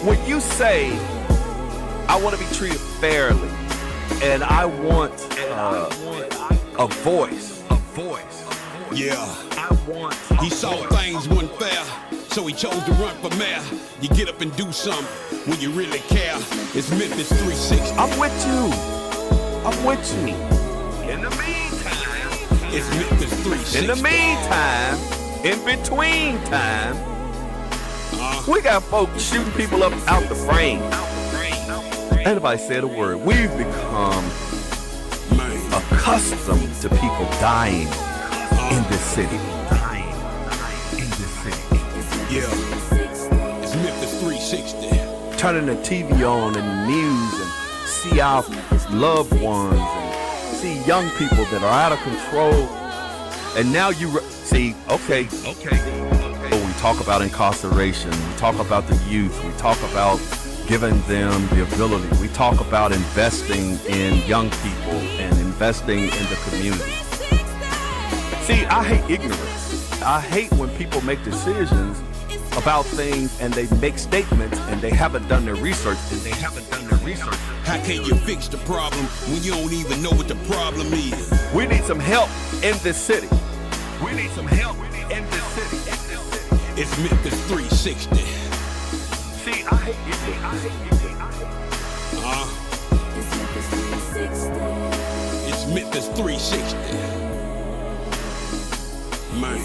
When you say, I want to be treated fairly, and I want a voice. Yeah. He saw things weren't fair, so he chose to run for mayor. You get up and do something when you really care. It's Memphis 360. I'm with you. In the meantime, it's Memphis 360. In the meantime, in between time, we got folks shooting people up out the frame. Ain't nobody said a word. We've become accustomed to people dying in this city. Yeah, it's Memphis 360. Turning the TV on and the news and see our loved ones and see young people that are out of control. And now you see, okay. We talk about incarceration. We talk about the youth. We talk about giving them the ability. We talk about investing in young people and investing in the community. See, I hate ignorance. I hate when people make decisions about things and they make statements and they haven't done their research. How can you fix the problem when you don't even know what the problem is? We need some help in this city. It's Memphis 360. See, I hate ignorance. It's Memphis 360. Man.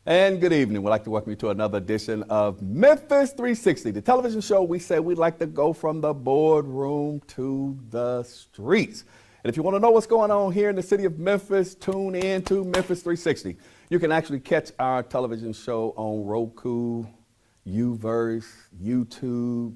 And good evening. We'd like to welcome you to another edition of Memphis 360, the television show we say we'd like to go from the boardroom to the streets. And if you want to know what's going on here in the city of Memphis, tune in to Memphis 360. You can actually catch our television show on Roku, Uverse, YouTube,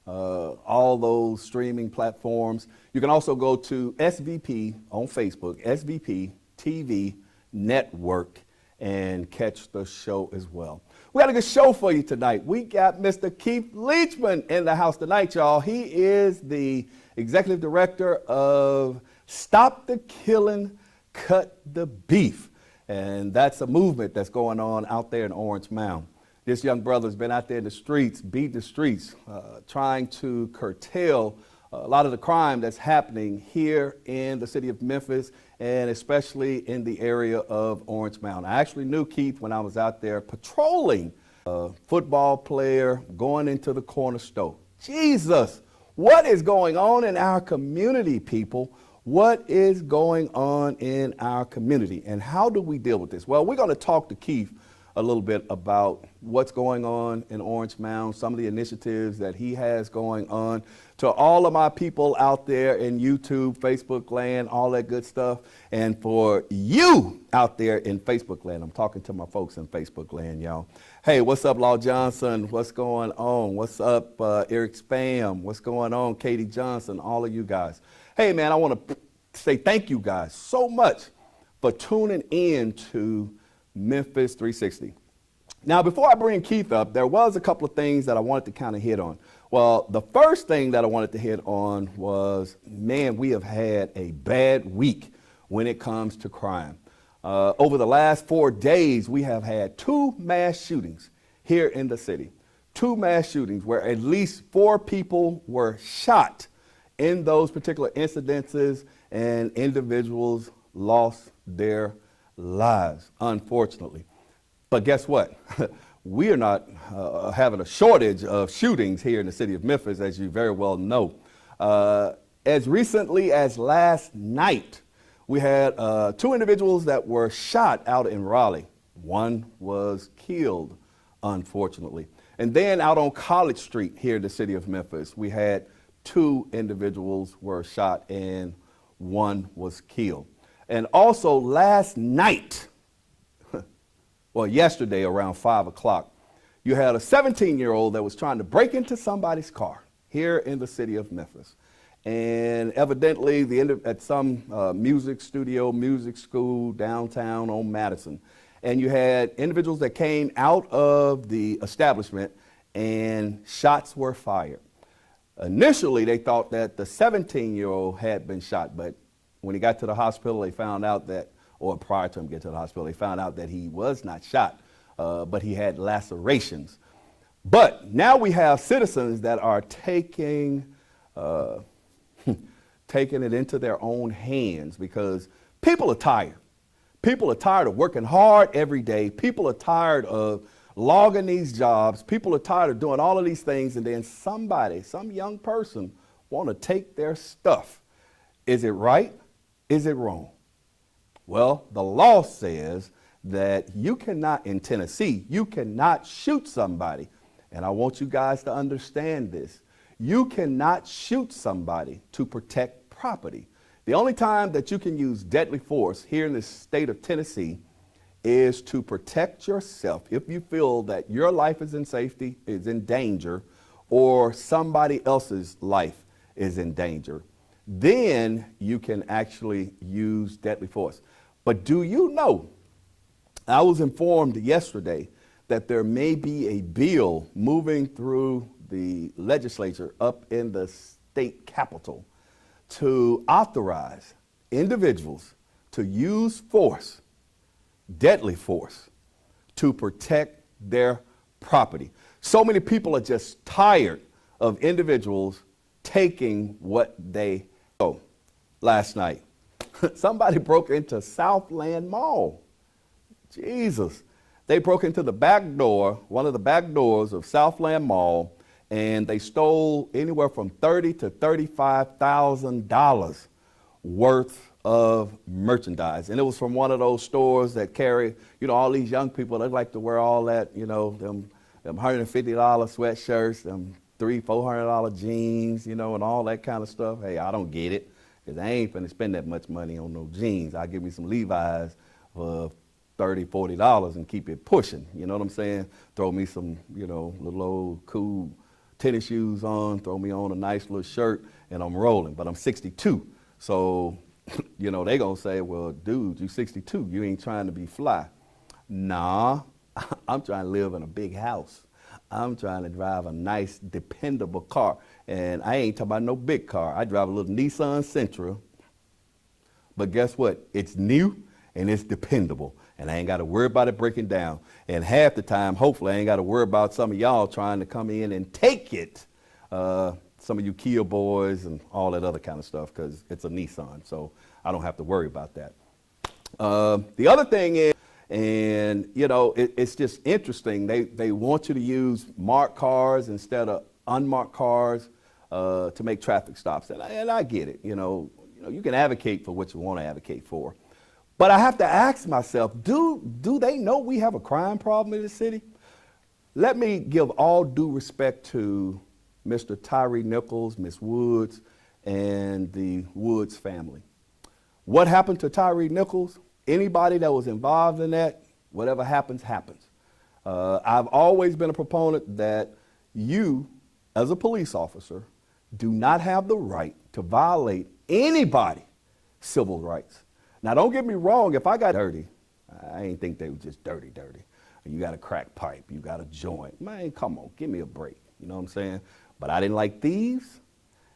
all those streaming platforms. You can also go to SVP on Facebook, SVP TV Network, and catch the show as well. We got a good show for you tonight. We got Mr. Keith Leachman in the house tonight, y'all. He is the executive director of Stop the Killing, Cut the Beef. And that's a movement that's going on out there in Orange Mound. This young brother's been out there in the streets, beating the streets, trying to curtail a lot of the crime that's happening here in the city of Memphis and especially in the area of Orange Mound. I actually knew Keith when I was out there patrolling a football player going into the corner store. Jesus, what is going on in our community, people? What is going on in our community and how do we deal with this? Well, we're going to talk to Keith a little bit about what's going on in Orange Mound, some of the initiatives that he has going on. To all of my people out there in YouTube, Facebook land, all that good stuff. And for you out there in Facebook land, I'm talking to my folks in Facebook land, y'all. Hey, what's up, Law Johnson? What's going on? What's up, Eric Spam? What's going on, Katie Johnson? All of you guys. Hey, man, I want to say thank you guys so much for tuning in to Memphis 360. Now, before I bring Keith up, there was a couple of things that I wanted to kind of hit on. Well, the first thing that I wanted to hit on was, man, we have had a bad week when it comes to crime. Over the last 4 days, we have had 2 mass shootings here in the city. 2 mass shootings where at least 4 people were shot in those particular incidences and individuals lost their lives, unfortunately. But guess what? We are not having a shortage of shootings here in the city of Memphis, as you very well know. As recently as last night, we had 2 individuals that were shot out in Raleigh. 1 was killed, unfortunately. And then out on College Street here in the city of Memphis, we had 2 individuals were shot and 1 was killed. And also last night, well, yesterday around 5 o'clock, you had a 17-year-old that was trying to break into somebody's car here in the city of Memphis. And evidently, at some music studio, music school downtown on Madison. And you had individuals that came out of the establishment and shots were fired. Initially, they thought that the 17-year-old had been shot, but when he got to the hospital, they found out that or prior to him getting to the hospital. They found out that he was not shot, but he had lacerations. But now we have citizens that are taking it into their own hands because people are tired. People are tired of working hard every day. People are tired of logging these jobs. People are tired of doing all of these things, and then somebody, some young person, want to take their stuff. Is it right? Is it wrong? Well, the law says that you cannot, in Tennessee, you cannot shoot somebody. And I want you guys to understand this. You cannot shoot somebody to protect property. The only time that you can use deadly force here in the state of Tennessee is to protect yourself if you feel that your life is in safety, is in danger, or somebody else's life is in danger. Then you can actually use deadly force. But do you know, I was informed yesterday that there may be a bill moving through the legislature up in the state capitol to authorize individuals to use force, deadly force, to protect their property. So many people are just tired of individuals taking what they owe. Last night, somebody broke into Southland Mall. Jesus. They broke into the back door, one of the back doors of Southland Mall, and they stole anywhere from $30,000 to $35,000 worth of merchandise. And it was from one of those stores that carry, all these young people, they like to wear all that, them $150 sweatshirts, them $300, $400 jeans, and all that kind of stuff. Hey, I don't get it, because I ain't finna spend that much money on no jeans. I'll give me some Levi's for $30, $40 and keep it pushing. You know what I'm saying? Throw me some, little old cool tennis shoes on, throw me on a nice little shirt, and I'm rolling. But I'm 62. So, they gonna say, well, dude, you 62, you ain't trying to be fly. Nah, I'm trying to live in a big house. I'm trying to drive a nice, dependable car. And I ain't talking about no big car. I drive a little Nissan Sentra. But guess what? It's new and it's dependable. And I ain't got to worry about it breaking down. And half the time, hopefully, I ain't got to worry about some of y'all trying to come in and take it. Some of you Kia boys and all that other kind of stuff, because it's a Nissan. So I don't have to worry about that. The other thing is, and it's just interesting. They want you to use marked cars instead of unmarked cars to make traffic stops. And I get it. You can advocate for what you want to advocate for. But I have to ask myself, do they know we have a crime problem in the city? Let me give all due respect to Mr. Tyree Nichols, Ms. Woods, and the Woods family. What happened to Tyree Nichols? Anybody that was involved in that, whatever happens, happens. I've always been a proponent that you, as a police officer, do not have the right to violate anybody's civil rights. Now, don't get me wrong, if I got dirty, I ain't think they were just dirty. You got a crack pipe, you got a joint. Man, come on, give me a break. You know what I'm saying? But I didn't like thieves,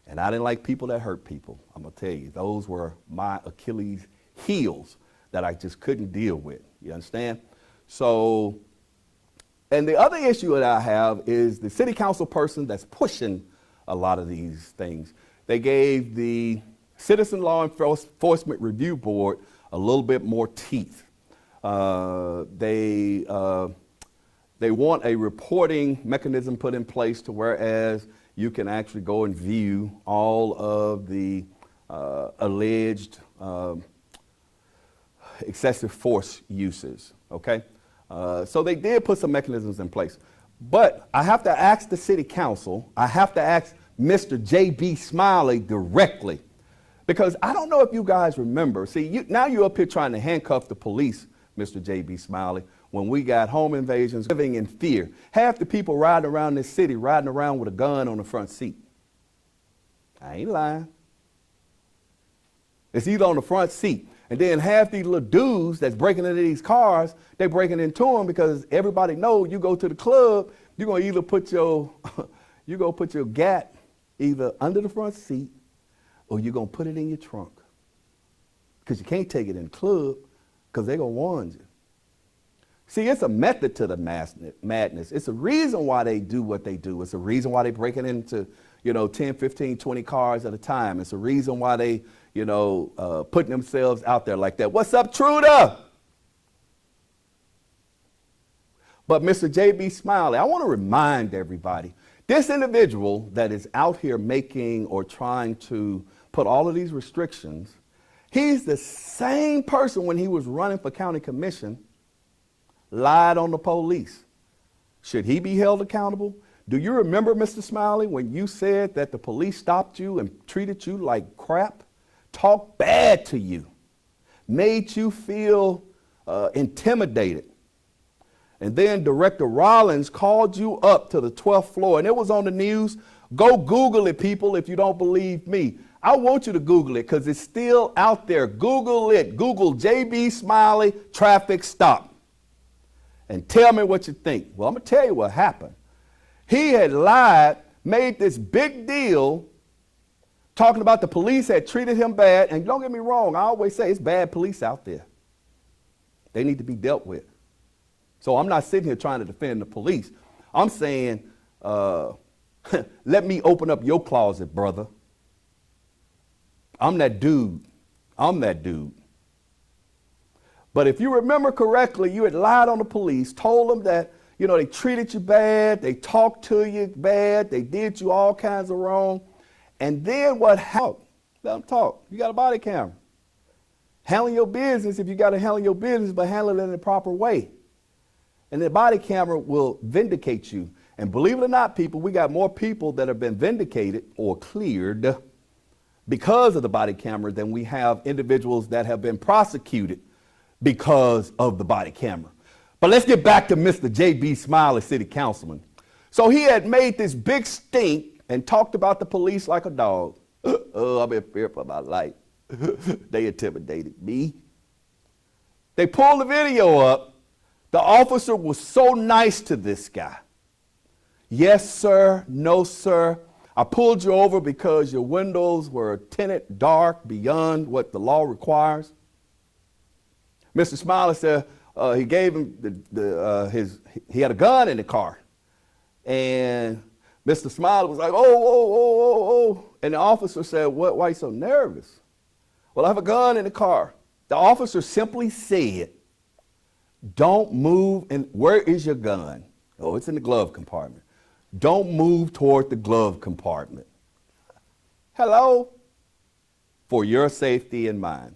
and I didn't like people that hurt people. I'm going to tell you, those were my Achilles heels that I just couldn't deal with. You understand? So, and the other issue that I have is the city council person that's pushing a lot of these things. They gave the Citizen Law Enforcement Review Board a little bit more teeth. They want a reporting mechanism put in place to whereas you can actually go and view all of the alleged excessive force uses, okay? So they did put some mechanisms in place. But I have to ask the city council, I have to ask Mr. J.B. Smiley directly, because I don't know if you guys remember. See, now you're up here trying to handcuff the police, Mr. J.B. Smiley, when we got home invasions, living in fear. Half the people riding around this city, riding around with a gun on the front seat. I ain't lying. It's either on the front seat. And then half these little dudes that's breaking into these cars, they breaking into them because everybody knows you go to the club, you're going to either put your, gat either under the front seat or you're going to put it in your trunk. Because you can't take it in the club. because they're going to warn you. See, it's a method to the madness. It's a reason why they do what they do. It's a reason why they break it into, 10, 15, 20 cars at a time. It's a reason why they, putting themselves out there like that. What's up, Truda? But Mr. J.B. Smiley, I want to remind everybody, this individual that is out here making or trying to put all of these restrictions, he's the same person when he was running for county commission, lied on the police. Should he be held accountable? Do you remember, Mr. Smiley, when you said that the police stopped you and treated you like crap, talked bad to you, made you feel intimidated? And then Director Rollins called you up to the 12th floor, and it was on the news. Go Google it, people, if you don't believe me. I want you to Google it because it's still out there. Google it. Google J.B. Smiley traffic stop. And tell me what you think. Well, I'm going to tell you what happened. He had lied, made this big deal, talking about the police had treated him bad. And don't get me wrong, I always say it's bad police out there. They need to be dealt with. So I'm not sitting here trying to defend the police. I'm saying, let me open up your closet, brother. I'm that dude. I'm that dude. But if you remember correctly, you had lied on the police, told them that, they treated you bad, they talked to you bad, they did you all kinds of wrong. And then what happened? Let them talk. You got a body camera. Handle your business if you got to handle your business, but handle it in the proper way. And the body camera will vindicate you. And believe it or not, people, we got more people that have been vindicated or cleared because of the body camera than we have individuals that have been prosecuted because of the body camera. But let's get back to Mr. J.B. Smiley, city councilman. So he had made this big stink and talked about the police like a dog. Oh, I'm in fear for my life. They intimidated me. They pulled the video up. The officer was so nice to this guy. Yes, sir. No, sir. I pulled you over because your windows were tinted dark beyond what the law requires. Mr. Smiley said he gave him he had a gun in the car. And Mr. Smiley was like, oh. And the officer said, why are you so nervous? Well, I have a gun in the car. The officer simply said, don't move. And where is your gun? Oh, it's in the glove compartment. Don't move toward the glove compartment. Hello? For your safety and mine.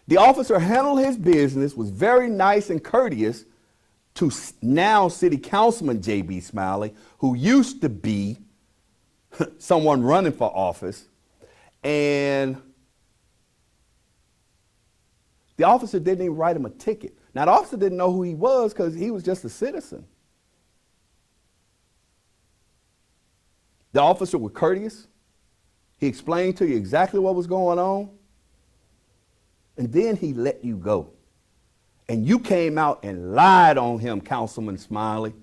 The officer handled his business, was very nice and courteous to now City Councilman J.B. Smiley, who used to be someone running for office. And the officer didn't even write him a ticket. Now, the officer didn't know who he was because he was just a citizen. The officer was courteous. He explained to you exactly what was going on. And then he let you go. And you came out and lied on him, Councilman Smiley.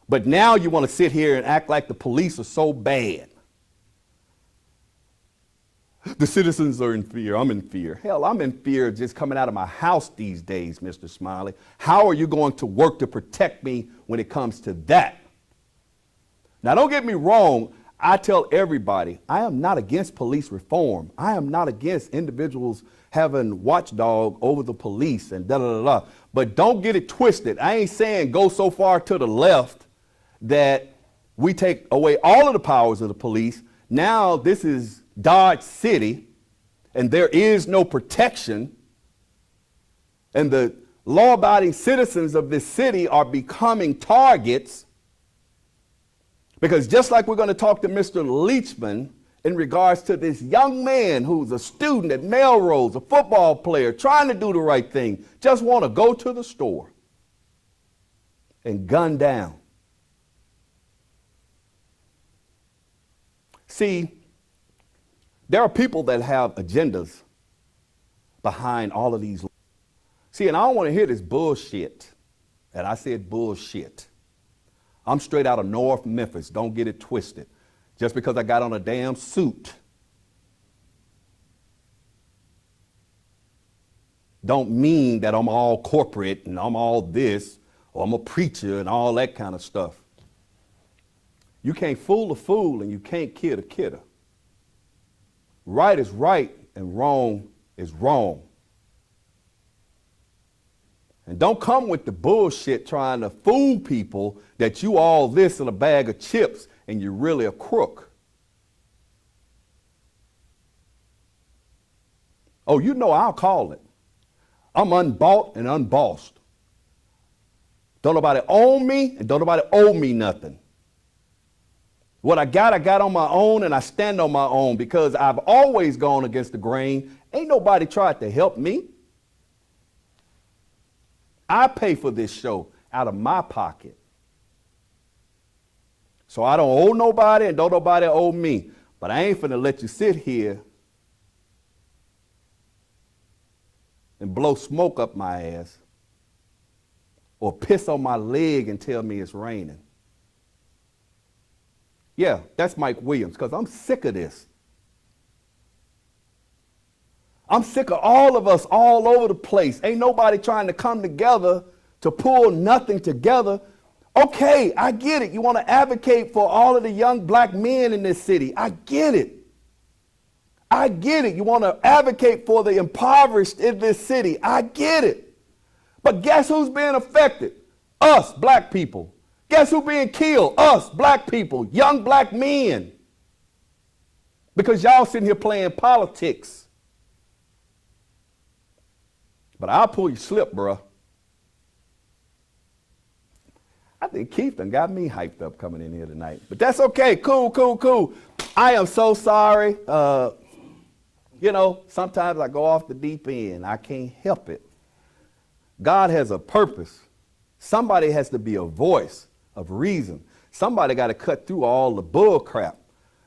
But now you want to sit here and act like the police are so bad. The citizens are in fear. I'm in fear. Hell, I'm in fear just coming out of my house these days, Mr. Smiley. How are you going to work to protect me when it comes to that? Now, don't get me wrong. I tell everybody, I am not against police reform. I am not against individuals having watchdog over the police and da-da-da-da. But don't get it twisted. I ain't saying go so far to the left that we take away all of the powers of the police. Now this is Dodge City, and there is no protection, and the law-abiding citizens of this city are becoming targets, because just like we're going to talk to Mr. Leachman in regards to this young man who's a student at Melrose, a football player, trying to do the right thing, just want to go to the store and gun down. See, there are people that have agendas behind all of these. See, and I don't want to hear this bullshit. And I said bullshit. I'm straight out of North Memphis. Don't get it twisted. Just because I got on a damn suit. don't mean that I'm all corporate and I'm all this, or I'm a preacher and all that kind of stuff. You can't fool a fool and you can't kid a kidder. Right is right and wrong is wrong. And don't come with the bullshit trying to fool people that you all this in a bag of chips and you're really a crook. Oh, you know I'll call it. I'm unbought and unbossed. Don't nobody own me and don't nobody owe me nothing. What I got on my own, and I stand on my own because I've always gone against the grain. Ain't nobody tried to help me. I pay for this show out of my pocket. So I don't owe nobody and don't nobody owe me. But I ain't finna let you sit here and blow smoke up my ass or piss on my leg and tell me it's raining. Yeah, that's Mike Williams, because I'm sick of this. I'm sick of all of us all over the place. Ain't nobody trying to come together to pull nothing together. Okay, I get it. You want to advocate for all of the young black men in this city. I get it. I get it. You want to advocate for the impoverished in this city. I get it. But guess who's being affected? Us, black people. Guess who's being killed? Us, black people, young black men. Because y'all sitting here playing politics. But I'll pull your slip, bruh. I think Keith done got me hyped up coming in here tonight. But that's okay. Cool, cool, cool. I am so sorry. You know, sometimes I go off the deep end. I can't help it. God has a purpose. Somebody has to be a voice of reason. Somebody got to cut through all the bull crap.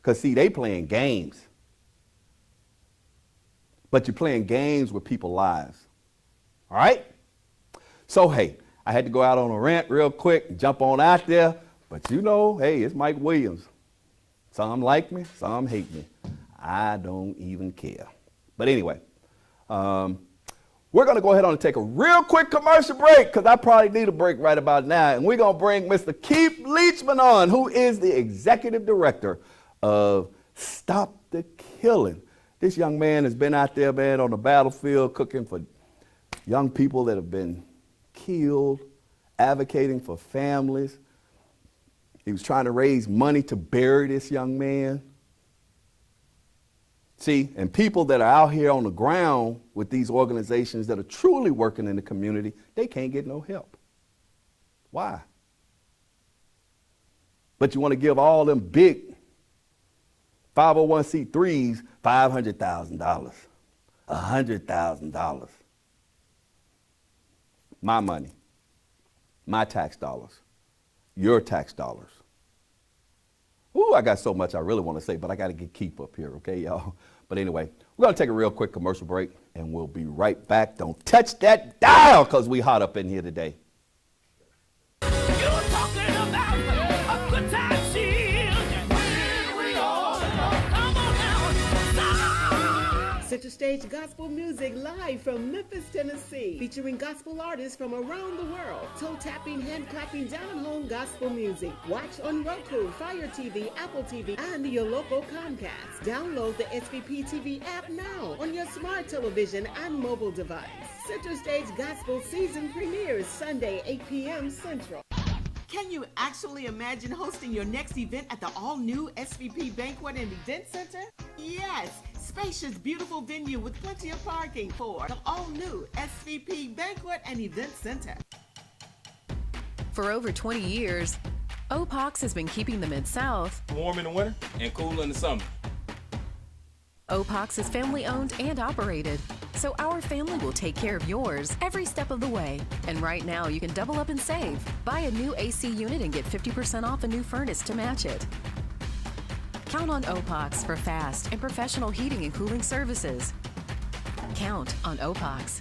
Because, see, they playing games. But you're playing games with people's lives. All right? So, hey, I had to go out on a rant real quick and jump on out there. But you know, hey, it's Mike Williams. Some like me, some hate me. I don't even care. But anyway, we're going to go ahead and take a real quick commercial break because I probably need a break right about now. And we're going to bring Mr. Keith Leachman on, who is the executive director of Stop the Killing. This young man has been out there, man, on the battlefield cooking for young people that have been killed, advocating for families. He was trying to raise money to bury this young man. See, and people that are out here on the ground with these organizations that are truly working in the community, they can't get no help. Why? But you want to give all them big 501c3s $500,000, $100,000. My money, my tax dollars, your tax dollars. Ooh, I got so much I really want to say, but I got to keep up here, okay, y'all? But anyway, we're going to take a real quick commercial break, and we'll be right back. Don't touch that dial, because we hot up in here today. You're talking about a good time shield. When we all come on now. Center Stage Gospel Music live from Memphis, Tennessee, featuring gospel artists from around the world. Toe-tapping, hand-clapping, down-home gospel music. Watch on Roku, Fire TV, Apple TV, and your local Comcast. Download the SVP TV app now on your smart television and mobile device. Center Stage Gospel season premieres Sunday, 8 p.m. Central. Can you actually imagine hosting your next event at the all-new SVP Banquet and Event Center? Yes, spacious, beautiful venue with plenty of parking for the all-new SVP Banquet and Event Center. For over 20 years, OPOX has been keeping the Mid-South warm in the winter and cool in the summer. OPOX is family owned and operated, so our family will take care of yours every step of the way. And right now you can double up and save. Buy a new AC unit and get 50% off a new furnace to match it. Count on OPOX for fast and professional heating and cooling services. Count on OPOX.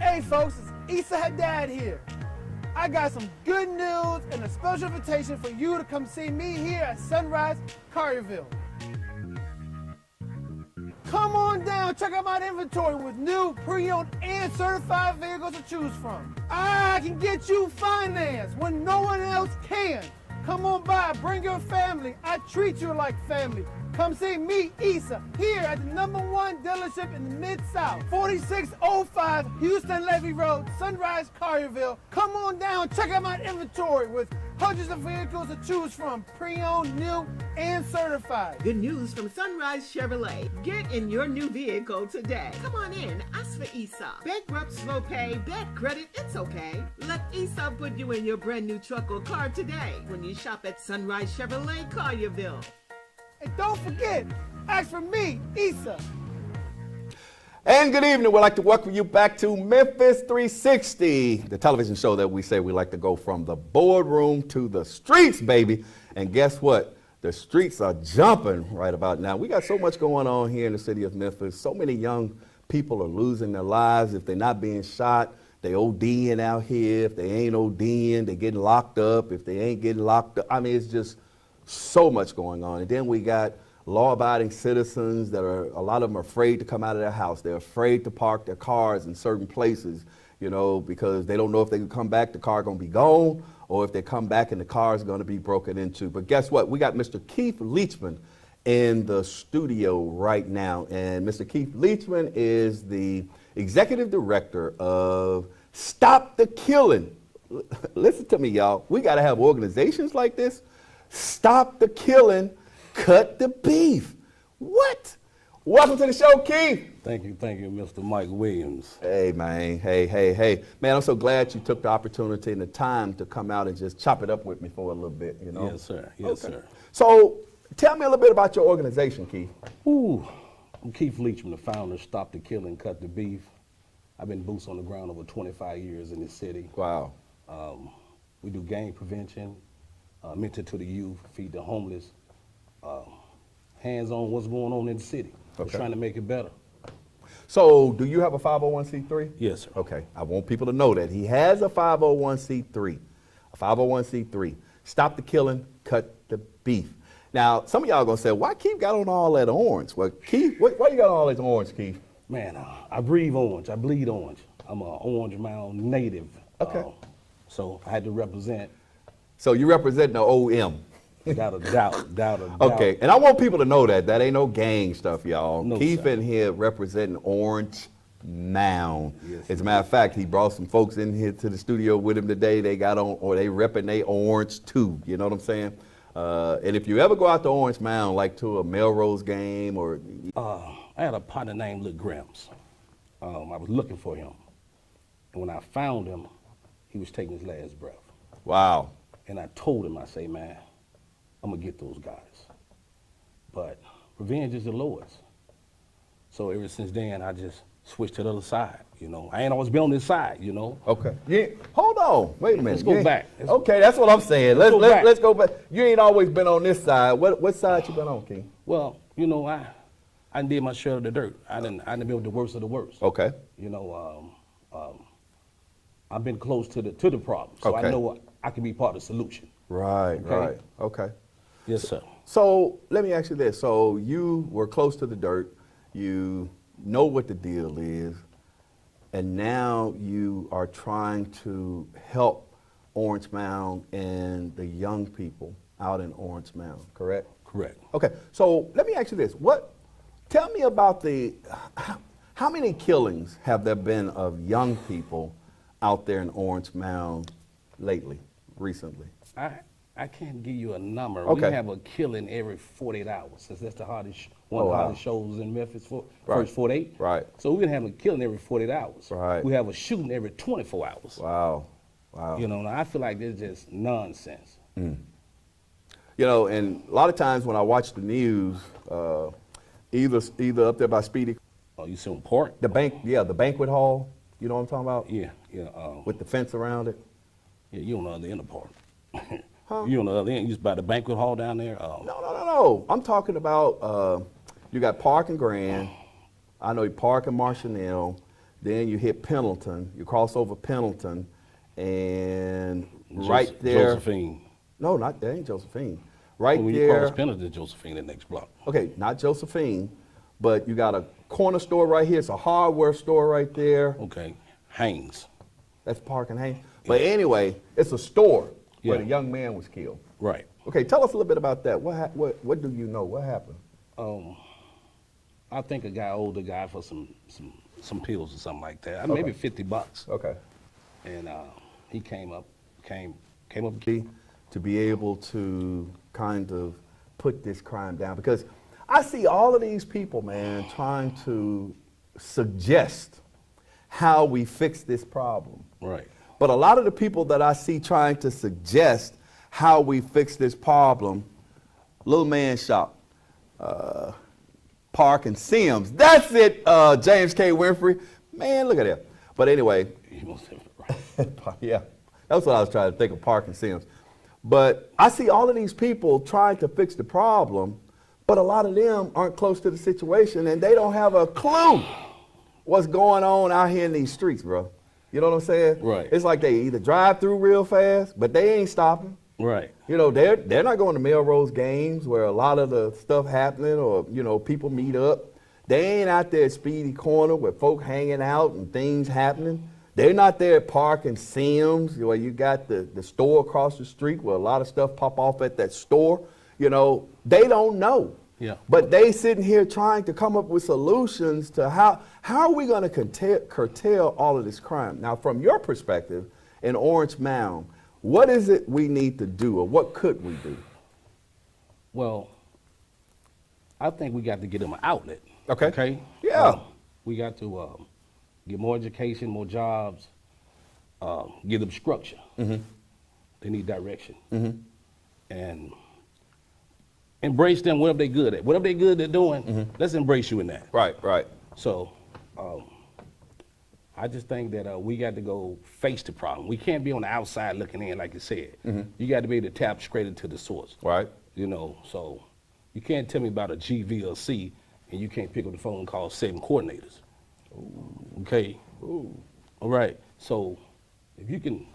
Hey folks, it's Issa Haddad here. I got some good news and a special invitation for you to come see me here at Sunrise Collierville. Come on down, check out my inventory with new, pre-owned, and certified vehicles to choose from. I can get you finance when no one else can. Come on by, bring your family. I treat you like family. Come see me, Issa, here at the #1 dealership in the Mid-South, 4605 Houston Levy Road, Sunrise, Collierville. Come on down, check out my inventory with hundreds of vehicles to choose from, pre-owned, new, and certified. Good news from Sunrise Chevrolet. Get in your new vehicle today. Come on in, ask for Issa. Bankrupt, slow pay, bad credit, it's okay. Let Issa put you in your brand new truck or car today when you shop at Sunrise Chevrolet, Collierville. And don't forget, ask for me, Issa. And good evening. We'd like to welcome you back to Memphis 360, the television show that we say we like to go from the boardroom to the streets, baby. And guess what? The streets are jumping right about now. We got so much going on here in the city of Memphis. So many young people are losing their lives. If they're not being shot, they ODing out here. If they ain't ODing, they getting locked up. If they ain't getting locked up, I mean, it's just so much going on. And then we got law-abiding citizens that are, a lot of them are afraid to come out of their house. They're afraid to park their cars in certain places, you know, because they don't know if they can come back, the car going to be gone, or if they come back and the car is going to be broken into. But guess what? We got Mr. Keith Leachman in the studio right now. And Mr. Keith Leachman is the executive director of Stop the Killing. Listen to me, y'all. We got to have organizations like this. Stop the killing, cut the beef. What? Welcome to the show, Keith. Thank you, Mr. Mike Williams. Hey, man. Hey. Man, I'm so glad you took the opportunity and the time to come out and just chop it up with me for a little bit, you know? Yes, sir. Yes, Okay. sir. So tell me a little bit about your organization, Keith. Ooh, I'm Keith Leachman, the founder of Stop the Killing, Cut the Beef. I've been boots on the ground over 25 years in this city. Wow. We do gang prevention, mentor to the youth, feed the homeless, hands on what's going on in the city. We're Okay. trying to make it better. So do you have a 501c3? Yes, sir. Okay, I want people to know that he has a 501c3. A 501c3. Stop the killing, cut the beef. Now, some of y'all gonna say, why Keith got on all that orange? Well, Keith, why you got on all this orange, Keith? Man, I breathe orange, I bleed orange. I'm an Orange Mound native. Okay. So I had to represent. So you represent the OM. Without a doubt. Okay, and I want people to know that. That ain't no gang stuff, y'all. No, Keith sir. in here representing Orange Mound. Yes, As a matter of fact, he brought some folks in here to the studio with him today. They got on, or they repping they orange too. You know what I'm saying? And if you ever go out to Orange Mound, like to a Melrose game or... I had a partner named Lil Gramps. I was looking for him. And when I found him, he was taking his last breath. Wow. And I told him, I say, man, I'm gonna get those guys. But revenge is the Lord's. So ever since then, I just switched to the other side, you know. I ain't always been on this side, you know. Okay. Yeah. Hold on. Wait a minute. Let's go You- back. Okay, that's what I'm saying. Let's go back. Let's go back. You ain't always been on this side. What side you been on, King? Well, you know, I did my share of the dirt. I done been with the worst of the worst. Okay. You know, I've been close to the problem, so Okay. I know I can be part of the solution. Right, Okay. right. Okay. Yes, sir. So let me ask you this. So you were close to the dirt. You know what the deal is. And now you are trying to help Orange Mound and the young people out in Orange Mound, correct? Correct. Okay. So let me ask you this. Tell me about how many killings have there been of young people out there in Orange Mound recently? I can't give you a number. Okay. We have a killing every 48 hours, since that's the hardest, one Oh, of the wow. hardest shows in Memphis, Right. first 48. Right. So we're gonna have a killing every 48 hours. Right. We have a shooting every 24 hours. Wow. Wow. You know, now I feel like this is just nonsense. You know, and a lot of times when I watch the news, either up there by Speedy, Oh, you see Park? the banquet hall, you know what I'm talking about? Yeah. With the fence around it. Yeah, you on the other end of the park. You on the other end, you just by the banquet hall down there? No. I'm talking about, you got Park and Grand, I know you Park and Marshall, then you hit Pendleton, you cross over Pendleton, and right there. Josephine. No, that ain't Josephine. Right When you there. cross Pendleton, Josephine, the next block. Okay, not Josephine, but you got a corner store right here. It's a hardware store right there. Okay, Haynes. That's Park and Haynes. But anyway, it's a store where Yeah. the young man was killed. Right. Okay, tell us a little bit about that. What do you know? What happened? I think a guy owed the guy for some pills or something like that. Okay. Maybe $50. Okay. And he came up. To be able to kind of put this crime down, because I see all of these people, man, trying to suggest how we fix this problem. Right. But a lot of the people that I see trying to suggest how we fix this problem, little man shop, Park and Sims. That's it, James K. Winfrey. Man, look at that. But anyway, He must have it right. yeah, that's what I was trying to think of, Park and Sims. But I see all of these people trying to fix the problem, but a lot of them aren't close to the situation and they don't have a clue what's going on out here in these streets, bro. You know what I'm saying? Right. It's like they either drive through real fast, but they ain't stopping. Right. You know, they're not going to Melrose games where a lot of the stuff happening or, you know, people meet up. They ain't out there at Speedy Corner where folk hanging out and things happening. They're not there at Park and Sims where you got the store across the street where a lot of stuff pop off at that store. You know, they don't know. Yeah. But they sitting here trying to come up with solutions to how are we going to curtail all of this crime? Now, from your perspective in Orange Mound, what is it we need to do or what could we do? Well, I think we got to get them an outlet. Okay. Okay? Yeah. We got to get more education, more jobs, give them structure. Mm-hmm. They need direction. Mm-hmm. And embrace them whatever they're good at. Whatever they're good at doing, Mm-hmm. let's embrace you in that. Right, right. So I just think that we got to go face the problem. We can't be on the outside looking in, like you said. Mm-hmm. You got to be able to tap straight into the source. Right. You know, so you can't tell me about a GVLC and you can't pick up the phone and call 7 coordinators. Ooh. Okay. Ooh. All right. So if you can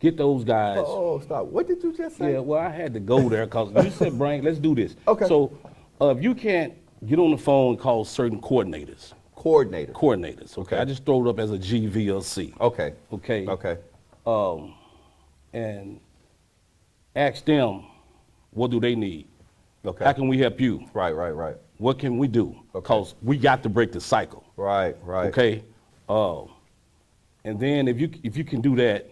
get those guys. Oh, stop. What did you just say? Yeah, well, I had to go there because you said, Brian, let's do this. Okay. So if you can't get on the phone and call certain coordinators. Coordinators. Okay. Okay. I just throw it up as a GVLC. Okay. Okay. Okay. And ask them, what do they need? Okay. How can we help you? Right, right, right. What can we do? Okay. Because we got to break the cycle. Right, right. Okay. And then if you can do that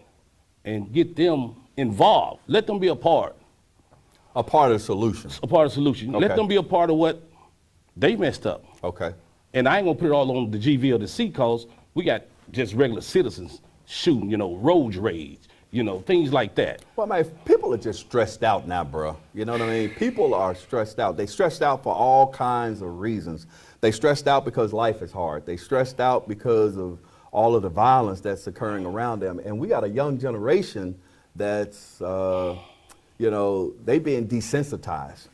and get them involved, let them be a part. A part of the solution. A part of the solution. Okay. Let them be a part of what they messed up. Okay. And I ain't gonna put it all on the GV or the C cause we got just regular citizens shooting, road rage, things like that. Well, man, people are just stressed out now, bro. You know what I mean? People are stressed out. They stressed out for all kinds of reasons. They stressed out because life is hard. They stressed out because of all of the violence that's occurring around them. And we got a young generation that's, they being desensitized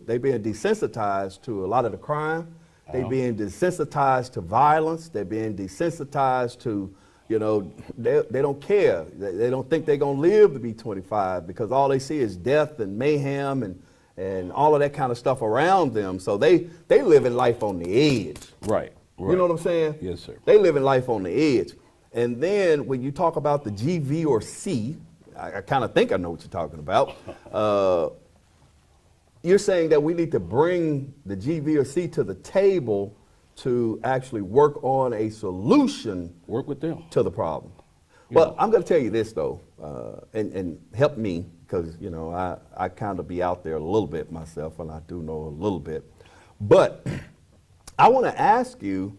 they being desensitized to a lot of the crime. They being desensitized to violence. They're being desensitized to, they don't care. They don't think they're gonna live to be 25 because all they see is death and mayhem and all of that kind of stuff around them. So they living life on the edge. Right. You know what I'm saying? Yes, sir. They living life on the edge. And then when you talk about the GV or C, I kind of think I know what you're talking about. You're saying that we need to bring the GV or C to the table to actually work on a solution. Work with them. To the problem. Well, I'm going to tell you this, though, and help me, because, I kind of be out there a little bit myself, and I do know a little bit. But I want to ask you,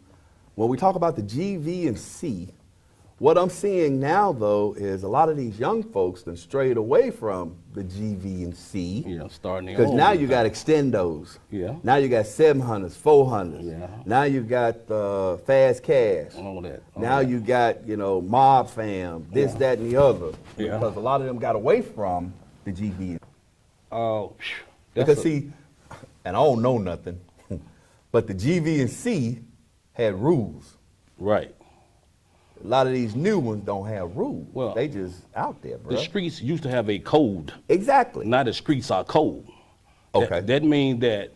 when we talk about the GV and C, what I'm seeing now, though, is a lot of these young folks that strayed away from the GV and C. Yeah, starting their Because own. now you got extendos. Yeah. Now you got 700s, 400s. Yeah. Now you got fast cash. All that. Now you got, mob fam, this, that, and the other. Yeah. Because a lot of them got away from the GV. Oh, Because see, and I don't know nothing, but the GV and C had rules. Right. A lot of these new ones don't have rules. Well, they just out there, bro. The streets used to have a code. Exactly. Now the streets are cold. Okay. That means that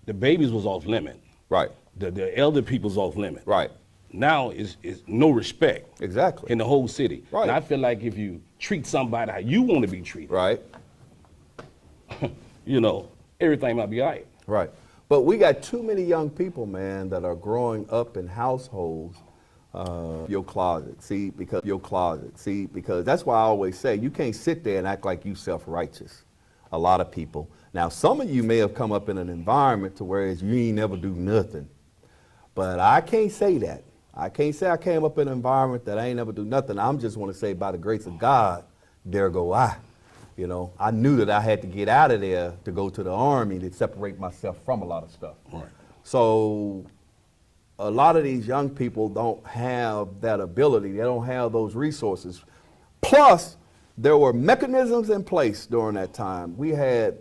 the babies was off limit. Right. The elder people's off limit. Right. Now is no respect. Exactly. In the whole city. Right. And I feel like if you treat somebody how you want to be treated, Right. you know, everything might be all right. Right. But we got too many young people, man, that are growing up in households. Your closet, see, because that's why I always say you can't sit there and act like you self-righteous. A lot of people. Now, some of you may have come up in an environment to where you ain't never do nothing. But I can't say that. I can't say I came up in an environment that I ain't never do nothing. I'm just want to say by the grace of God, there go I. You know, I knew that I had to get out of there to go to the Army to separate myself from a lot of stuff. Right. So a lot of these young people don't have that ability. They don't have those resources. Plus, there were mechanisms in place during that time. We had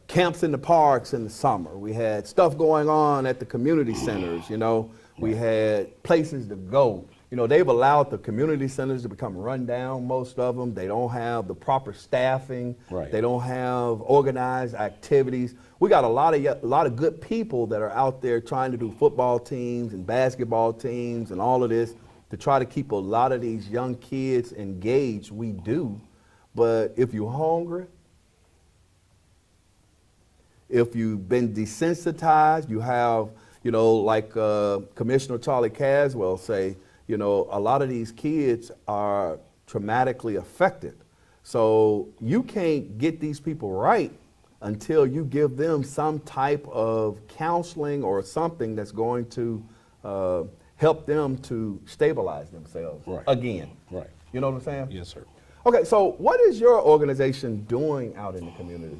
camps in the parks in the summer. We had stuff going on at the community centers, you know. We had places to go. You know, they've allowed the community centers to become run down, most of them. They don't have the proper staffing. Right. They don't have organized activities. We got a lot of good people that are out there trying to do football teams and basketball teams and all of this to try to keep a lot of these young kids engaged. We do. But if you're hungry, if you've been desensitized, you have, you know, like Commissioner Charlie Caswell say, you know, a lot of these kids are traumatically affected. So you can't get these people right until you give them some type of counseling or something that's going to help them to stabilize themselves again. Right. You know what I'm saying? Yes, sir. Okay, so what is your organization doing out in the community?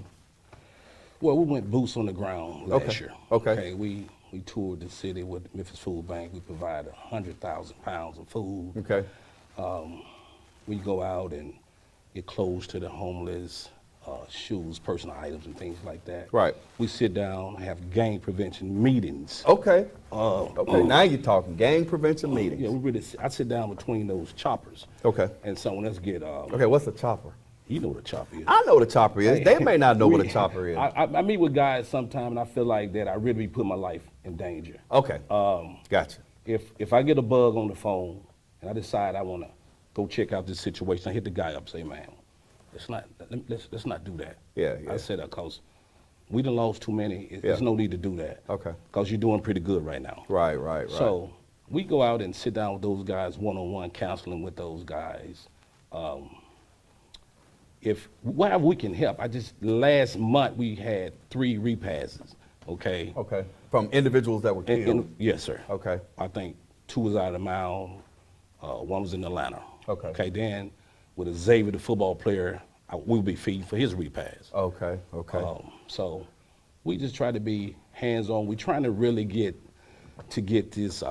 Well, we went boots on the ground last year. Okay. We toured the city with Memphis Food Bank. We provided 100,000 pounds of food. Okay. We go out and get clothes to the homeless, shoes, personal items, and things like that. Right. We sit down, have gang prevention meetings. Okay. Okay. Now you're talking gang prevention meetings. Yeah, I sit down between those choppers. Okay. And someone else get. Okay. What's a chopper? You know what a chopper is. I know what a chopper is. They may not know what a chopper is. I meet with guys sometime, and I feel like that I really put my life in danger. Okay. Gotcha. If I get a bug on the phone and I decide I want to go check out this situation, I hit the guy up and say, man, let's not do that. Yeah. I said that because we done lost too many. There's no need to do that. Okay. Because you're doing pretty good right now. Right. So we go out and sit down with those guys, one-on-one counseling with those guys. Wherever we can help. Last month we had 3 repasses, okay? Okay. From individuals that were killed? Yes, sir. Okay. I think 2 was out of the mound, 1 was in Atlanta. Okay. Okay, then with Xavier, the football player, we'll be feeding for his repass. Okay. So we just try to be hands-on. We're trying to really get this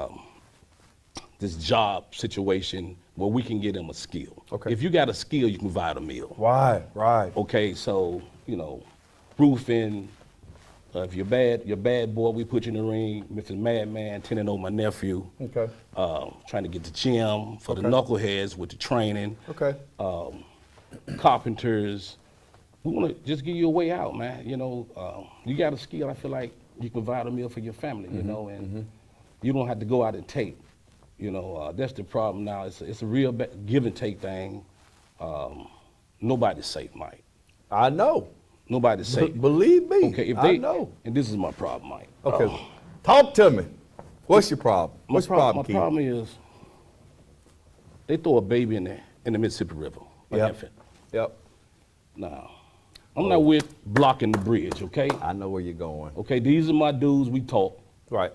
job situation where we can get them a skill. Okay. If you got a skill, you can provide a meal. Right. Okay, so, you know, roofing, if you're bad boy, we put you in the ring. Mr. Madman, tending on my nephew. Okay. Trying to get the gym for the knuckleheads with the training. Okay. Carpenters. We want to just give you a way out, man. You know, you got a skill, I feel like you can provide a meal for your family, you know, and you don't have to go out and take. You know, that's the problem now. It's a real give and take thing. Nobody's safe, Mike. I know. Nobody's safe. Believe me. Okay, I know. And this is my problem, Mike. Okay. Talk to me. What's your problem? What's your problem, Keith? My problem is they throw a baby in the Mississippi River, an infant. Yep. Now, I'm not with blocking the bridge, okay? I know where you're going. Okay, these are my dudes. We talk. Right.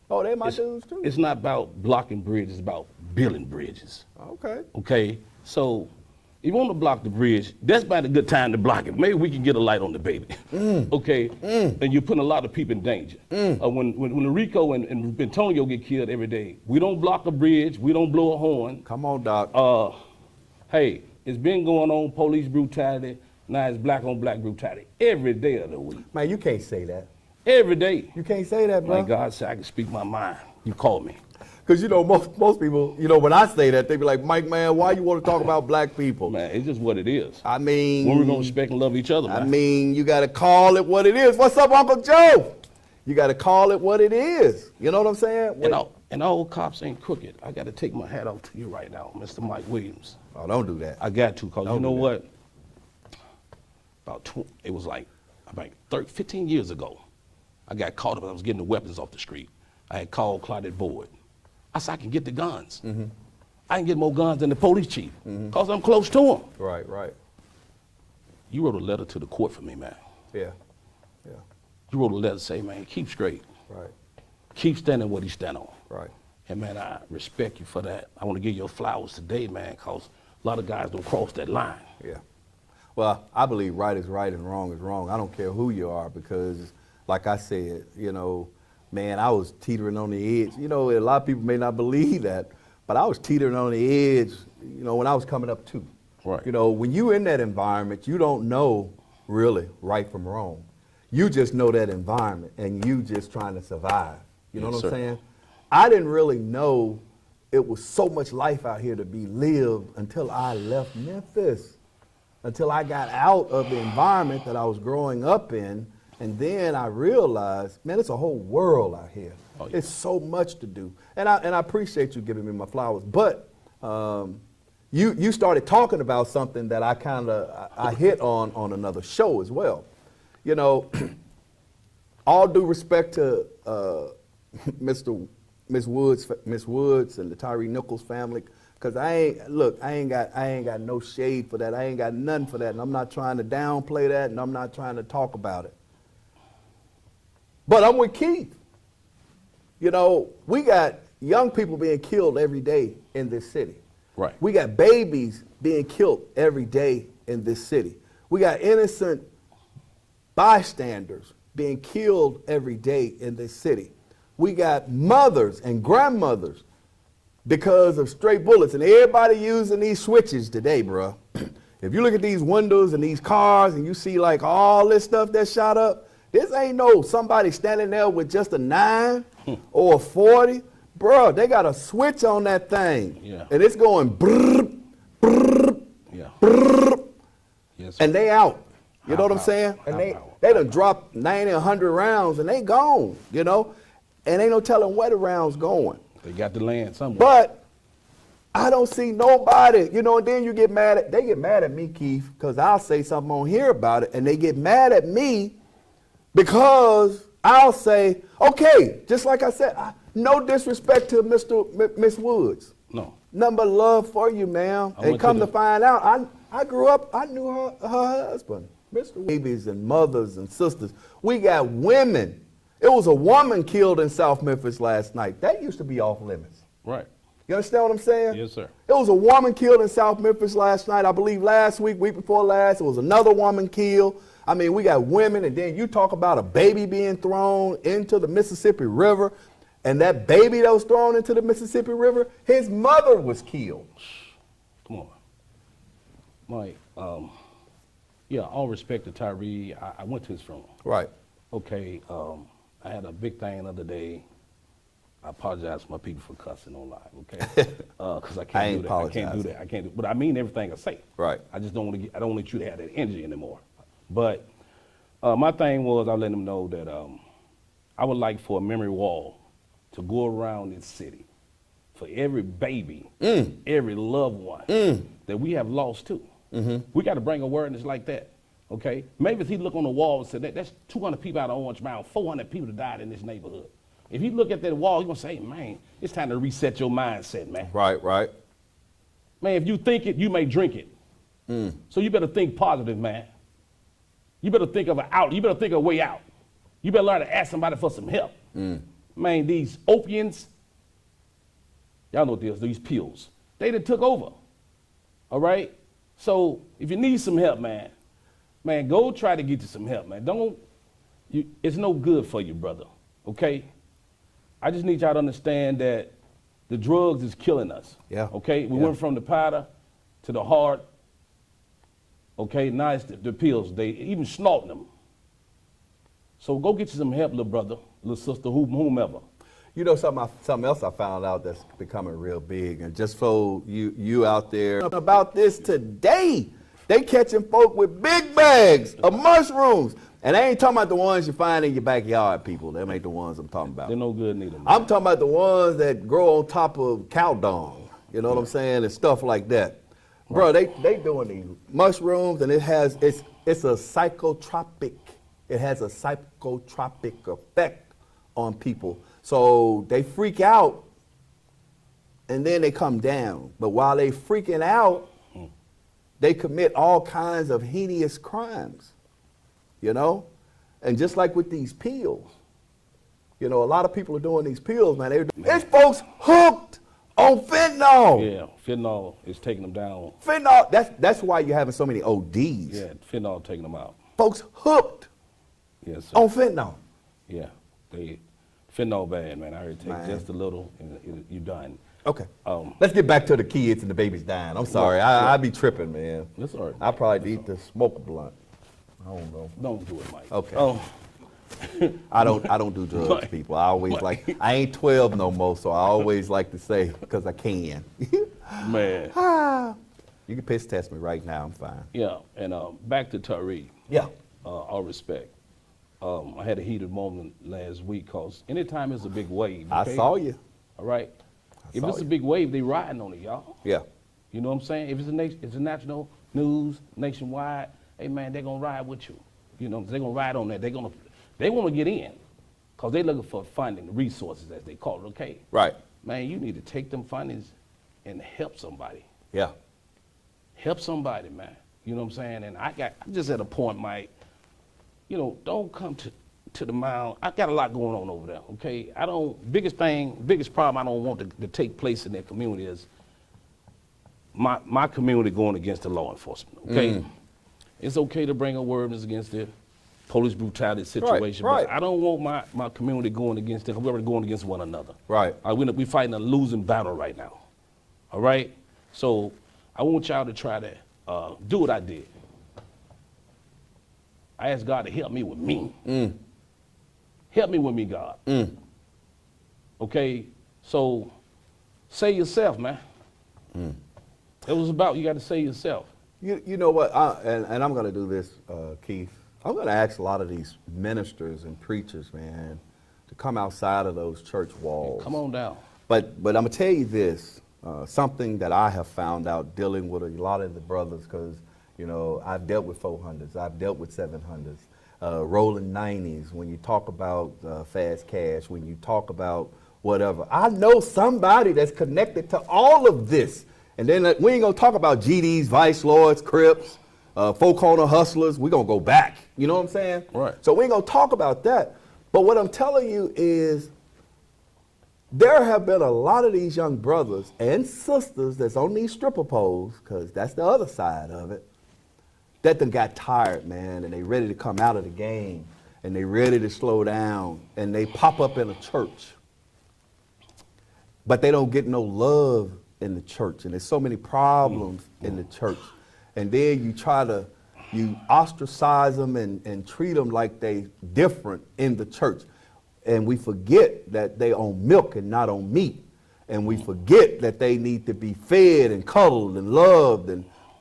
Oh, they're my dudes too. It's not about blocking bridges, it's about building bridges. Okay. Okay, so if you want to block the bridge, that's about a good time to block it. Maybe we can get a light on the baby. Okay, and you're putting a lot of people in danger. When Rico and Antonio get killed every day, we don't block a bridge, we don't blow a horn. Come on, Doc. Hey, it's been going on, police brutality, now it's black on black brutality every day of the week. Man, you can't say that. Every day. You can't say that, bro. Like God said, I can speak my mind. You call me. Because, you know, most people, you know, when I say that, they be like, Mike, man, why you want to talk about black people? Man, it's just what it is. I mean. When we're going to respect and love each other, man. I mean, you got to call it what it is. What's up, Uncle Joe? You got to call it what it is. You know what I'm saying? And all cops ain't crooked. I got to take my hat off to you right now, Mr. Mike Williams. Oh, don't do that. I got to, because you know what? It was like about 15 years ago. I got caught up. I was getting the weapons off the street. I had called Claudette Boyd. I said, I can get the guns. I can get more guns than the police chief, because I'm close to him. Right, right. You wrote a letter to the court for me, man. Yeah, yeah. You wrote a letter saying, man, keep straight. Right. Keep standing what he stand on. Right. And, man, I respect you for that. I want to give you flowers today, man, because a lot of guys don't cross that line. Yeah. Well, I believe right is right and wrong is wrong. I don't care who you are, because, like I said, you know, man, I was teetering on the edge. You know, a lot of people may not believe that, but I was teetering on the edge, you know, when I was coming up too. Right. You know, when you're in that environment, you don't know really right from wrong. You just know that environment, and you just trying to survive. You know Yes, what I'm sir. saying? I didn't really know it was so much life out here to be lived until I left Memphis, until I got out of the environment that I was growing up in. And then I realized, man, it's a whole world out here. Oh, yeah. It's so much to do. And I appreciate you giving me my flowers. But you started talking about something that I hit on another show as well. You know, all due respect to Miss Woods and the Tyree Nichols family, because I ain't got no shade for that. I ain't got nothing for that, and I'm not trying to downplay that, and I'm not trying to talk about it. But I'm with Keith. You know, we got young people being killed every day in this city. Right. We got babies being killed every day in this city. We got innocent bystanders being killed every day in this city. We got mothers and grandmothers because of stray bullets, and everybody using these switches today, bruh. If you look at these windows and these cars and you see like all this stuff that shot up, this ain't no somebody standing there with just a 9 or a 40. Bruh, they got a switch on that thing. Yeah. And it's going brrr, brrr, Yeah. brrr, Yes, and they out. You know what I'm High saying? power, And high they power. done dropped 90, 100 rounds and they gone, you know? And ain't no telling where the rounds going. They got the land somewhere. But I don't see nobody, you know, and then they get mad at me, Keith, because I'll say something on here about it, and they get mad at me because I'll say, okay, just like I said, no disrespect to Miss Woods. No. Nothing but love for you, ma'am. I And went come to to find out, I grew up, I knew her husband, Mr. Babies and mothers and sisters. We got women. It was a woman killed in South Memphis last night. That used to be off limits. Right. You understand what I'm saying? Yes, sir. It was a woman killed in South Memphis last night. I believe last week before last, it was another woman killed. I mean, we got women, and then you talk about a baby being thrown into the Mississippi River, and that baby that was thrown into the Mississippi River, his mother was killed. Come on. Mike, yeah, all respect to Tyree. I went to his funeral. Right. Okay, I had a big thing the other day. I apologize to my people for cussing on live, okay? Because I can't do that. I can't do that. I can't do. But I mean everything I say. Right. I just don't want to. I don't want you to have that energy anymore. But my thing was, I let them know that I would like for a memory wall to go around this city for every baby, every loved one that we have lost too. We got to bring awareness like that. Okay. Maybe if he look on the wall and said that's 200 people out of Orange Mound, 400 people that died in this neighborhood. If you look at that wall, you're going to say, man, it's time to reset your mindset, man. Right, right. Man, if you think it, you may drink it. So you better think positive, man. You better think of an out. You better think of a way out. You better learn to ask somebody for some help. Man, these opiates, y'all know what it is, these pills, they done took over. All right? So if you need some help, man, go try to get you some help, man. It's no good for you, brother, okay? I just need y'all to understand that the drugs is killing us. Yeah. Okay? We went from the powder to the heart. Okay, now it's the pills. They even snorting them. So go get you some help, little brother, little sister, whomever. You know something else I found out that's becoming real big, and just for you out there about this today, they catching folk with big bags of mushrooms, and I ain't talking about the ones you find in your backyard, people. Them ain't the ones I'm talking about. They're no good neither. Man. I'm talking about the ones that grow on top of cow dung. You know what I'm saying, and stuff like that. Bro, they doing these mushrooms, and it's a psychotropic. It has a psychotropic effect on people. So they freak out, and then they come down. But while they freaking out, they commit all kinds of heinous crimes, you know? And just like with these pills, you know, a lot of people are doing these pills, man. There's folks hooked on fentanyl. Yeah, fentanyl is taking them down. Fentanyl, that's why you're having so many ODs. Yeah, fentanyl taking them out. Folks hooked on fentanyl. Yeah, fentanyl bad, man. I heard it take just a little and you're done. Okay. Let's get back to the kids and the babies dying. I'm sorry. I be tripping, man. That's all right. I probably need to smoke a blunt. I don't know. Don't do it, Mike. Okay. I don't do drugs, people. I always I ain't 12 no more, so I always like to say, because I can. Man. You can piss test me right now. I'm fine. Yeah, and back to Tariq. Yeah. All respect. I had a heated moment last week because anytime it's a big wave. Okay? I saw you. All right. If it's a big wave, they riding on it, y'all. Yeah. You know what I'm saying? If it's a national news, nationwide, hey man, they're gonna ride with you. You know, they're gonna ride on that. They want to get in, cause they looking for funding, resources as they call it. Okay. Right. Man, you need to take them fundings and help somebody. Yeah. Help somebody, man. You know what I'm saying? And I'm just at a point, Mike. You know, don't come to the mound. I got a lot going on over there, okay? Biggest problem I don't want to take place in that community is my community going against the law enforcement, okay? It's okay to bring awareness against the police brutality situation, right. But I don't want my community going against it, we're going against one another. Right. We fighting a losing battle right now, all right? So I want y'all to try to do what I did. I asked God to help me with me. Help me with me, God. Okay, so say yourself, man. It was about you got to say yourself. You know what, and I'm going to do this, Keith. I'm going to ask a lot of these ministers and preachers, man, to come outside of those church walls. Yeah, come on down. But I'm going to tell you this, something that I have found out dealing with a lot of the brothers, because, you know, I've dealt with 400s, I've dealt with 700s, rolling 90s, when you talk about fast cash, when you talk about whatever. I know somebody that's connected to all of this. And then we ain't going to talk about GDs, Vice Lords, Crips, Four Corner Hustlers. We're going to go back. You know what I'm saying? Right. So we ain't going to talk about that. But what I'm telling you is there have been a lot of these young brothers and sisters that's on these stripper poles, because that's the other side of it, that done got tired, man, and they ready to come out of the game, and they ready to slow down, and they pop up in a church. But they don't get no love in the church, and there's so many problems in the church. And then you ostracize them and treat them like they different in the church. And we forget that they on milk and not on meat. And we forget that they need to be fed and cuddled and loved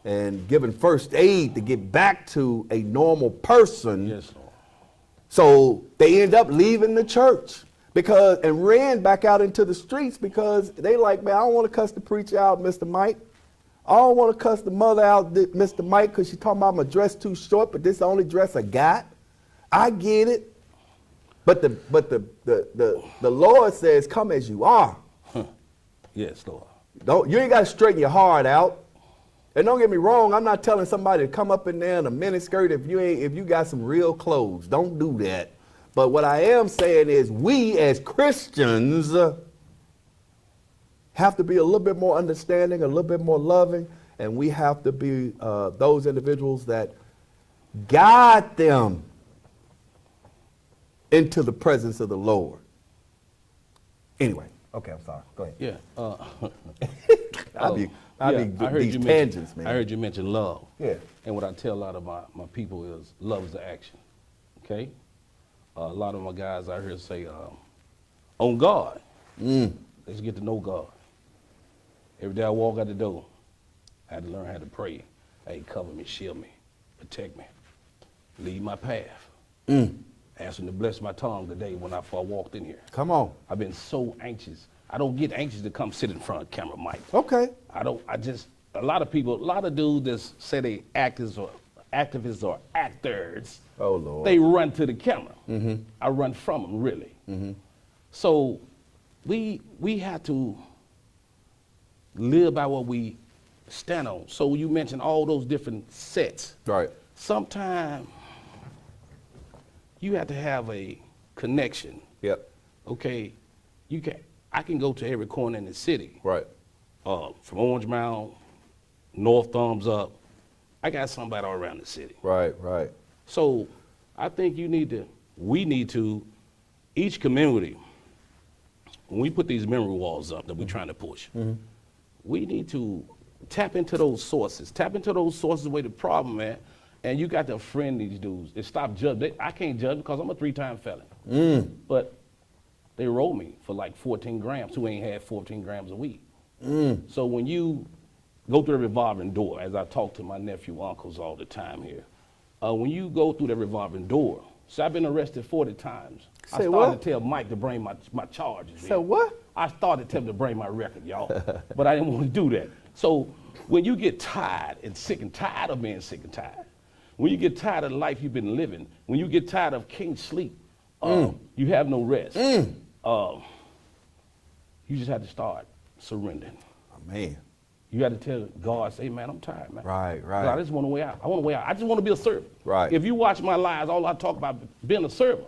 and given first aid to get back to a normal person. Yes, Lord. So they end up leaving the church and ran back out into the streets because they like, man, I don't want to cuss the preacher out, Mr. Mike. I don't want to cuss the mother out, Mr. Mike, because she's talking about my dress too short, but this is the only dress I got. I get it. But the Lord says, come as you are. Yes, Lord. You ain't got to straighten your heart out. And don't get me wrong, I'm not telling somebody to come up in there in a miniskirt if you got some real clothes. Don't do that. But what I am saying is we as Christians have to be a little bit more understanding, a little bit more loving, and we have to be those individuals that guide them into the presence of the Lord. Anyway, okay, I'm sorry. Go ahead. Yeah. I heard these tangents, man. I heard you mention love. Yeah. And what I tell a lot of my people is love is the action. Okay? A lot of my guys out here say, on God. Let's get to know God. Every day I walk out the door, I had to learn how to pray. Hey, cover me, shield me, protect me, lead my path. Ask him to bless my tongue today before I walked in here. Come on. I've been so anxious. I don't get anxious to come sit in front of camera, Mike. Okay. A lot of dudes that say they actors or activists or actors, Oh, Lord. they run to the camera. I run from them, really. So we have to live by what we stand on. So you mentioned all those different sets. Right. Sometimes you have to have a connection. Yep. Okay, I can go to every corner in the city. Right. From Orange Mound, North Thumbs Up. I got somebody all around the city. Right, right. So I think we need to, each community, when we put these memory walls up that we're trying to push, we need to tap into those sources. Tap into those sources where the problem at, and you got to friend these dudes and stop judging. I can't judge because I'm a 3-time felon. But they rolled me for like 14 grams, who ain't had 14 grams a week. So when you go through a revolving door, as I talk to my nephew, uncles all the time here, when you go through that revolving door, so I've been arrested 40 times. I started what? to tell Mike to bring my charges. Say what? I started to tell him to bring my record, y'all, but I didn't want to do that. So when you get tired and sick and tired of being sick and tired, when you get tired of the life you've been living, when you get tired of can't sleep, you have no rest, you just have to start surrendering. Oh, man. You got to tell God, say, man, I'm tired, man. Right, right. God, I just want to way out. I want to way out. I just want to be a servant. Right. If you watch my lives, all I talk about is being a servant.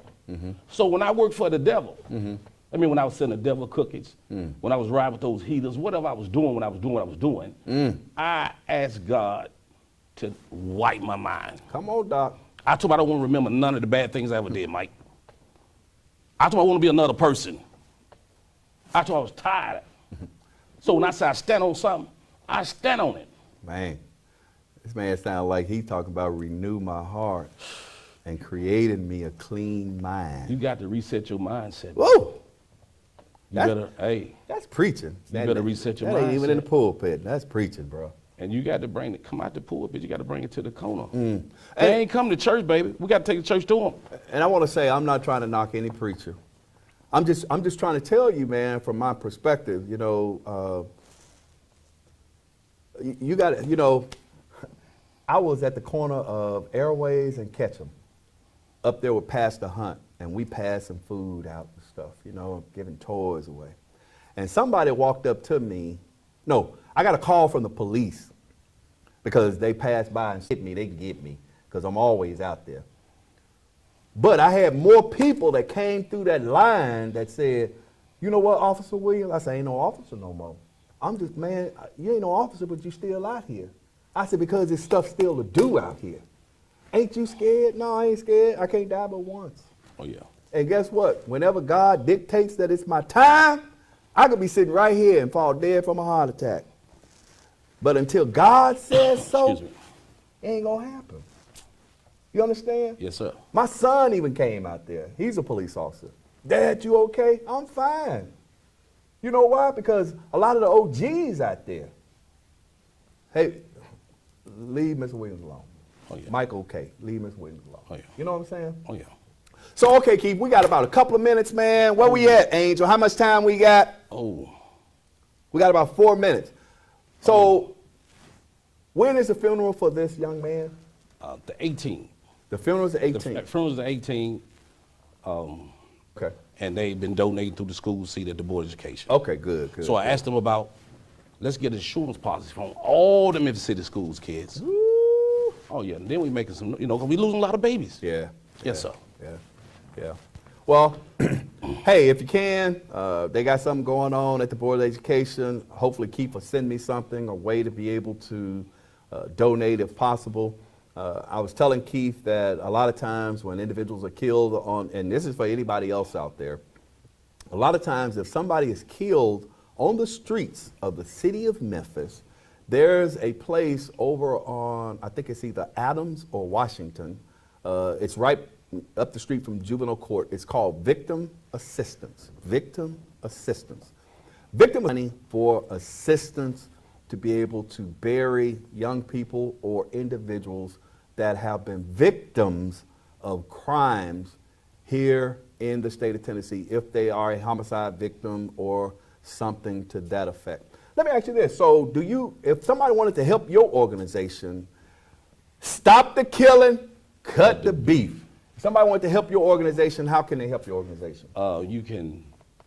So when I worked for the devil, when I was selling the devil cookies, when I was riding with those heaters, whatever I was doing when I was doing what I was doing, I asked God to wipe my mind. Come on, Doc. I told him I don't want to remember none of the bad things I ever did, Mike. I told him I want to be another person. I told him I was tired. So when I say I stand on something, I stand on it. Man, this man sounds like he talking about renew my heart and creating me a clean mind. You got to reset your mindset. Whoa! That's preaching. You better reset your mindset. That ain't even in the pulpit. That's preaching, bro. And you got to come out the pulpit. You got to bring it to the corner. They ain't come to church, baby. We got to take the church to them. And I want to say, I'm not trying to knock any preacher. I'm just trying to tell you, man, from my perspective, you got to, I was at the corner of Airways and Ketchum, up there with Pastor Hunt, and we passed some food out and stuff, giving toys away. And somebody walked up to me. No, I got a call from the police because they passed by and hit me. They can get me because I'm always out there. But I had more people that came through that line that said, you know what, Officer Williams? I said, ain't no officer no more. I'm just, man, you ain't no officer, but you still out here. I said, because there's stuff still to do out here. Ain't you scared? No, I ain't scared. I can't die but once. Oh, yeah. And guess what? Whenever God dictates that it's my time, I could be sitting right here and fall dead from a heart attack. But until God says so, it ain't going to happen. You understand? Yes, sir. My son even came out there. He's a police officer. Dad, you okay? I'm fine. You know why? Because a lot of the OGs out there, hey, leave Mr. Williams alone. Oh, yeah. Mike, okay, leave Mr. Williams alone. Oh, yeah. You know what I'm saying? Oh, yeah. So, okay, Keith, we got about a couple of minutes, man. Where we at, Angel? How much time we got? Oh. We got about 4 minutes. So, when is the funeral for this young man? The 18th. The funeral's the 18th. The funeral's the 18th. Okay. And they've been donating through the school seat at the Board of Education. Okay, good. So I asked them about, let's get insurance policies from all the Memphis City schools kids. Ooh. Oh, yeah. And then we making some, because we losing a lot of babies. Yeah. Yes, sir. Yeah. Well, hey, if you can, they got something going on at the Board of Education. Hopefully Keith will send me something, a way to be able to donate if possible. I was telling Keith that a lot of times when individuals are killed on, and this is for anybody else out there, a lot of times if somebody is killed on the streets of the city of Memphis, there's a place over on, I think it's either Adams or Washington. It's right up the street from juvenile court. It's called victim assistance. Victim assistance. Victim money for assistance to be able to bury young people or individuals that have been victims of crimes here in the state of Tennessee, if they are a homicide victim or something to that effect. Let me ask you this. So if somebody wanted to help your organization, stop the killing, cut the beef. If somebody wanted to help your organization, how can they help your organization?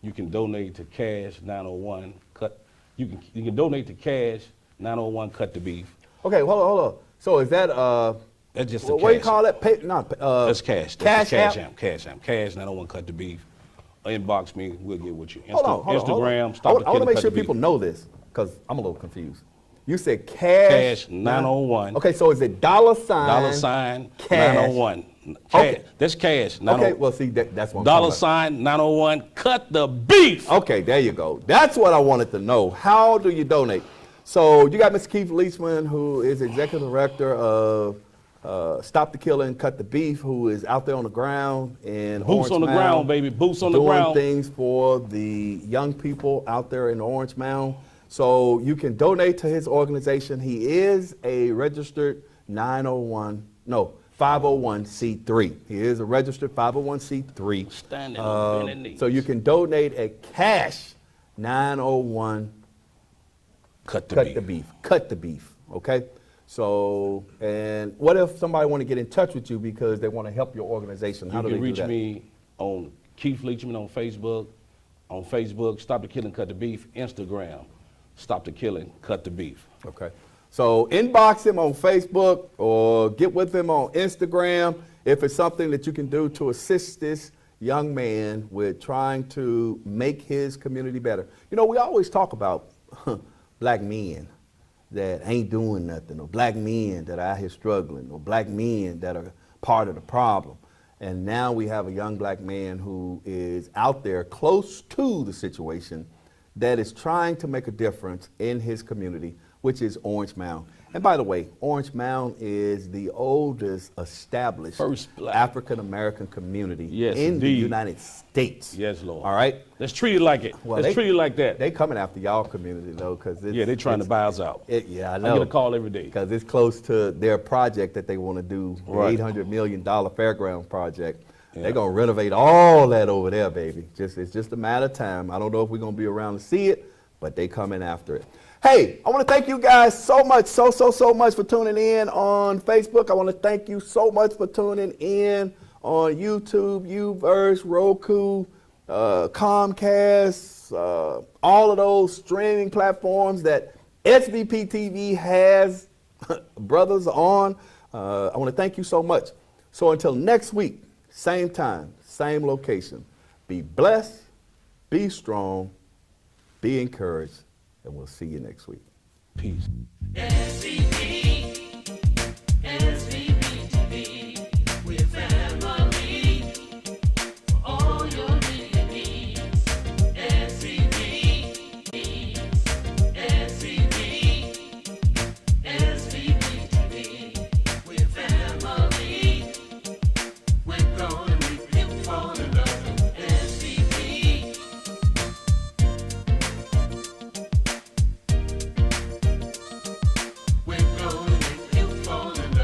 You can donate to Cash 901 cut. You can donate to Cash 901 cut the beef. Okay, hold on. So is that That's just what a do you cash. call that? That's cash. Cash Cash app? Cash 901 cut the beef. Inbox me. We'll get with you. Hold on. Instagram. I Stop the want to killing, make cut sure the beef. people know this because I'm a little confused. You said cash. Cash 901. Okay, so is it $sign? Cash 901. Okay. That's cash. Okay, well, see, that's what I'm Dollar talking sign 901. Cut the beef. about. Okay, there you go. That's what I wanted to know. How do you donate? So you got Mr. Keith Leachman, who is executive director of Stop the Killing, Cut the Beef, who is out there on the ground in Boots Orange on the Mound, ground, baby. Boots on the ground. doing things for the young people out there in Orange Mound. So you can donate to his organization. He is a registered 501c3. He is a registered 501c3. Standing on bended knees. So you can donate at cash 901 Cut the beef. Cut the beef. Okay. So, and what if somebody want to get in touch with you because they want to help your organization? How You do can they reach do that? me on Keith Leachman on Facebook. On Facebook, Stop the Killing, Cut the Beef. Instagram, Stop the Killing, Cut the Beef. Okay. So inbox him on Facebook or get with him on Instagram if it's something that you can do to assist this young man with trying to make his community better. You know, we always talk about black men that ain't doing nothing, or black men that are out here struggling, or black men that are part of the problem. And now we have a young black man who is out there close to the situation that is trying to make a difference in his community, which is Orange Mound. And by the way, Orange Mound is the oldest established First black African-American community Yes, in the indeed. United States. Yes, Lord. All right? Let's treat it like it. Well, Let's treat it like that. They coming after y'all community, though, because Yeah, they're trying to buy us out. Yeah, I know. I get a call every day. Because it's close to their project that they want to do, the Right. $800 million fairground project. Yeah. They're going to renovate all that over there, baby. It's just a matter of time. I don't know if we're going to be around to see it, but they coming after it. Hey, I want to thank you guys so much, so much for tuning in on Facebook. I want to thank you so much for tuning in on YouTube, Uverse, Roku, Comcast, all of those streaming platforms that SVP TV has brothers on. I want to thank you so much. So until next week, same time, same location, be blessed, be strong, be encouraged, and we'll see you next week. Peace. SVP.